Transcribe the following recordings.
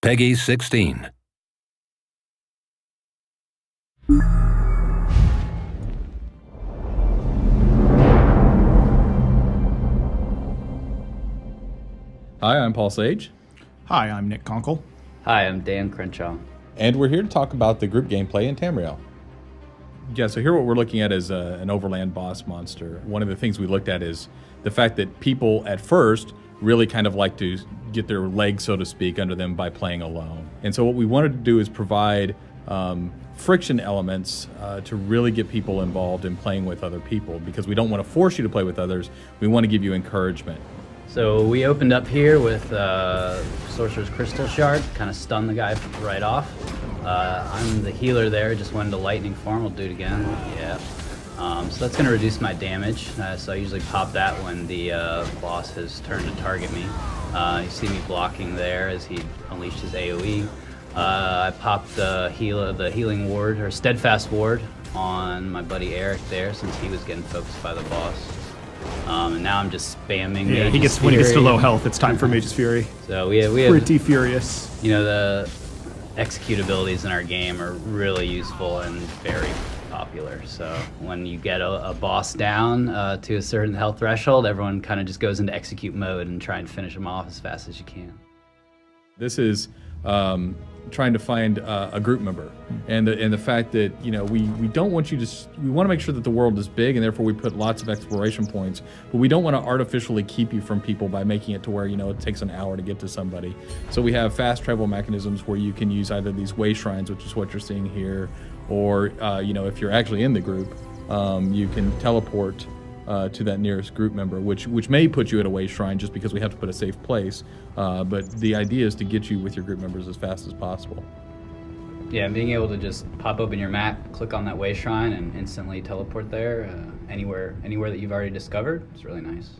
Peggy 16. Hi, I'm Paul Sage. Hi, I'm Nick Conkle. Hi, I'm Dan Crenshaw. And we're here to talk about the group gameplay in Tamriel. Yeah, so here what we're looking at is an overland boss monster. One of the things we looked at is the fact that people at first really kind of like to get their legs, so to speak, under them by playing alone. And so what we wanted to do is provide friction elements to really get people involved in playing with other people, because we don't want to force you to play with others. We want to give you encouragement. So we opened up here with Sorcerer's Crystal Shard, kind of stun the guy right off. I'm the healer there, just went into lightning form, we'll do it again, yeah. So that's gonna reduce my damage, so I usually pop that when the boss has turned to target me. You see me blocking there as he unleashed his AoE. I popped the healing ward, or steadfast ward, on my buddy Eric there, since he was getting focused by the boss. And now I'm just spamming. Yeah, when he gets to low health, it's time for Mage's Fury. So we have pretty furious. You know, the execute abilities in our game are really useful and very popular. So when you get a boss down to a certain health threshold, everyone kind of just goes into execute mode and try and finish them off as fast as you can. This is trying to find a group member, and the fact that, you know, we don't want you to. We want to make sure that the world is big, and therefore we put lots of exploration points. But we don't want to artificially keep you from people by making it to where, you know, it takes an hour to get to somebody. So we have fast travel mechanisms where you can use either these way shrines, which is what you're seeing here, or you know, if you're actually in the group, you can teleport to that nearest group member, which may put you at a way shrine just because we have to put a safe place. But the idea is to get you with your group members as fast as possible. Yeah, and being able to just pop open your map, click on that way shrine, and instantly teleport there anywhere that you've already discovered. It's really nice.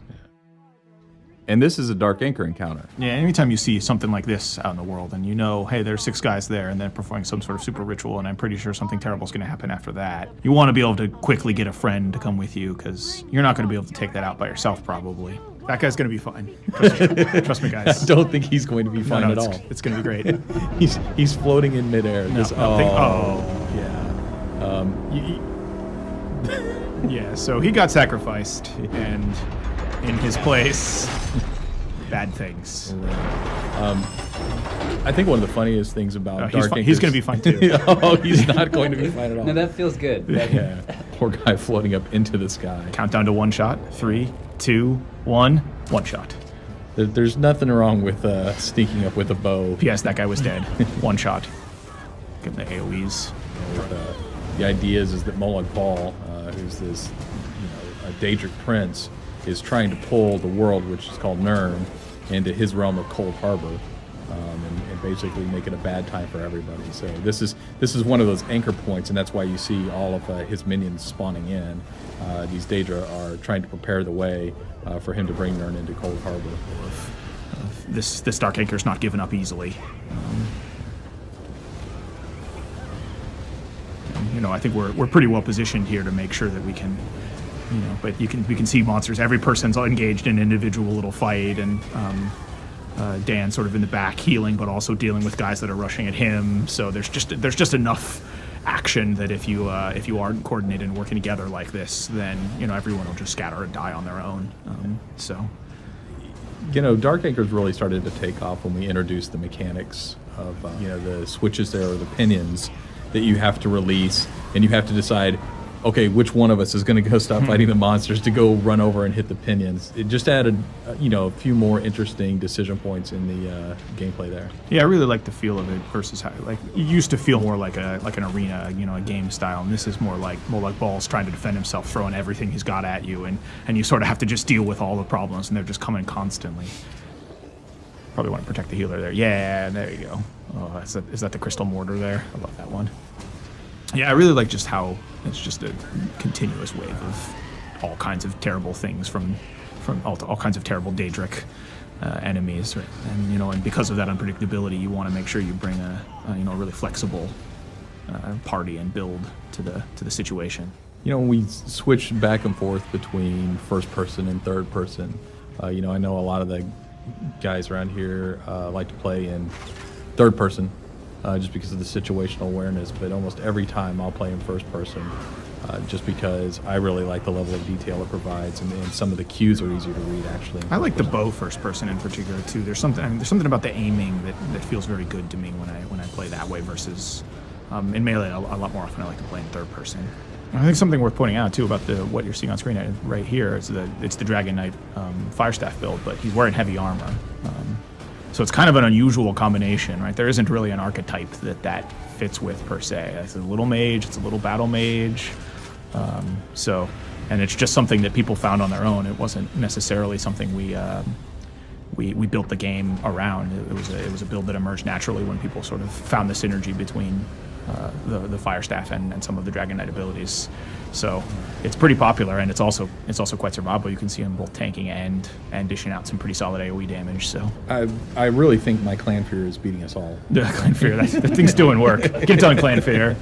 And this is a Dark Anchor encounter. Yeah, anytime you see something like this out in the world and you know, hey, there's 6 guys there and they're performing some sort of super ritual and I'm pretty sure something terrible is going to happen after that, you want to be able to quickly get a friend to come with you, because you're not going to be able to take that out by yourself probably. That guy's going to be fine. Trust me, guys. I don't think he's going to be fine at all. It's going to be great. he's floating in midair. Yeah, so he got sacrificed, and in his place, bad things. I think one of the funniest things about Dark Anchor, he's going to be fine too. Oh, he's not going to be fine at all. No, that feels good. Yeah. Poor guy floating up into the sky. Countdown to 1 shot. 3, 2, 1. 1 shot. There's nothing wrong with sneaking up with a bow. P.S. That guy was dead. 1 shot. Give him the AoEs. The idea is that Molag Bal, who's this, you know, a Daedric prince, is trying to pull the world, which is called Nirn, into his realm of Cold Harbor, and basically make it a bad time for everybody. So this is one of those anchor points, and that's why you see all of his minions spawning in. These Daedra are trying to prepare the way for him to bring Nirn into Cold Harbor. This Dark Anchor's not given up easily. You know, I think we're pretty well positioned here to make sure that we can. You know, but we can see monsters. Every person's engaged in an individual little fight, and Dan sort of in the back healing, but also dealing with guys that are rushing at him. So there's just enough action that if you aren't coordinated and working together like this, then, you know, everyone will just scatter and die on their own. So, you know, Dark Anchor's really started to take off when we introduced the mechanics of you know, the switches there, or the pinions that you have to release, and you have to decide, okay, which one of us is going to go stop fighting the monsters to go run over and hit the pinions. It just added, you know, a few more interesting decision points in the gameplay there. Yeah, I really like the feel of it versus how, like, it used to feel more like an arena, you know, a game style, and this is more like Bal's trying to defend himself, throwing everything he's got at you, and you sort of have to just deal with all the problems, and they're just coming constantly. Probably want to protect the healer there. Yeah, there you go. Oh, is that the crystal mortar there? I love that one. Yeah, I really like just how it's just a continuous wave of all kinds of terrible things from all kinds of terrible Daedric enemies, right? And, you know, and because of that unpredictability, you want to make sure you bring a really flexible party and build to the situation. You know, when we switch back and forth between first person and third person, you know, I know a lot of the guys around here like to play in third person, just because of the situational awareness. But almost every time I'll play in first person, just because I really like the level of detail it provides, and some of the cues are easier to read actually. I like the bow first person in particular too. There's something about the aiming that feels very good to me when I play that way versus in melee. A lot more often I like to play in third person. I think something worth pointing out too about what you're seeing on screen right here is it's the Dragon Knight Firestaff build, but he's wearing heavy armor. So it's kind of an unusual combination, right? There isn't really an archetype that fits with per se. It's a little mage, it's a little battle mage. And it's just something that people found on their own. It wasn't necessarily something we built the game around. It was a build that emerged naturally when people sort of found the synergy between the Firestaff and some of the Dragon Knight abilities. So it's pretty popular, and it's also quite survivable. You can see him both tanking and dishing out some pretty solid AoE damage. So I really think my Clan Fear is beating us all. the Clan Fear, that thing's doing work. Get it done, Clan Fear.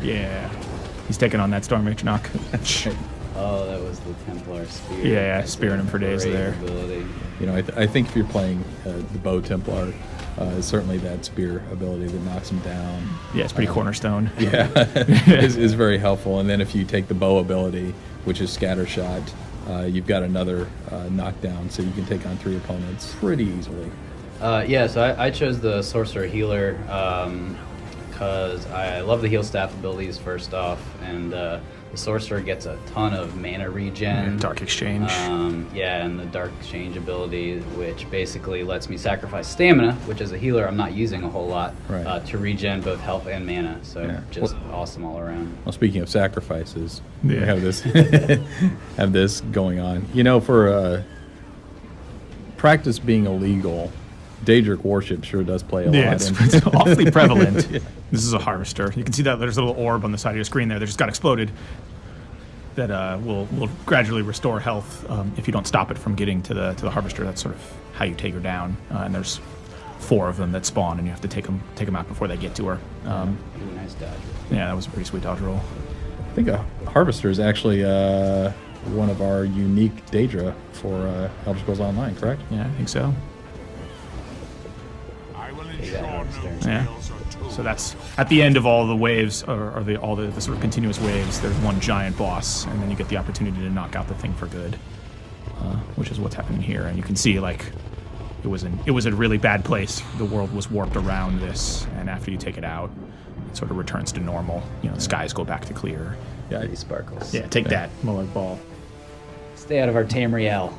Yeah, he's taking on that Storm Knock. Oh, that was the Templar Spear. Yeah, spearing him for days Great there. ability. You know, I think if you're playing the Bow Templar, certainly that spear ability that knocks him down. Yeah, it's pretty cornerstone. Yeah, is very helpful. And then if you take the bow ability, which is scatter shot, you've got another knockdown, so you can take on 3 opponents pretty easily. Yeah, so I chose the Sorcerer Healer because I love the heal staff abilities first off, and the Sorcerer gets a ton of mana regen. Dark Exchange. Yeah, and the Dark Exchange ability, which basically lets me sacrifice stamina, which as a healer I'm not using a whole lot, Right. to regen both health and mana. So Yeah. just awesome all around. Well, speaking of sacrifices, Yeah. we have this have this going on. You know, for practice being illegal, Daedric worship sure does play a Yeah, lot. it's awfully prevalent. This is a harvester. You can see that there's a little orb on the side of your screen there that just got exploded. That will gradually restore health if you don't stop it from getting to the harvester. That's sort of how you take her down. And there's 4 of them that spawn, and you have to take them out before they get to her. Ooh, nice dodge. Yeah, that was a pretty sweet dodge roll. I think a harvester is actually one of our unique Daedra for Elder Scrolls Online, correct? Yeah, I think so. Take that harvester. Yeah. So that's at the end of all the waves, or all the sort of continuous waves. There's one giant boss, and then you get the opportunity to knock out the thing for good, which is what's happening here. And you can see like it was a really bad place. The world was warped around this, and after you take it out, it sort of returns to normal. You know, the skies go back to clear. Yeah, Pretty sparkles. Yeah, take that, Molag Ball. Stay out of our Tamriel.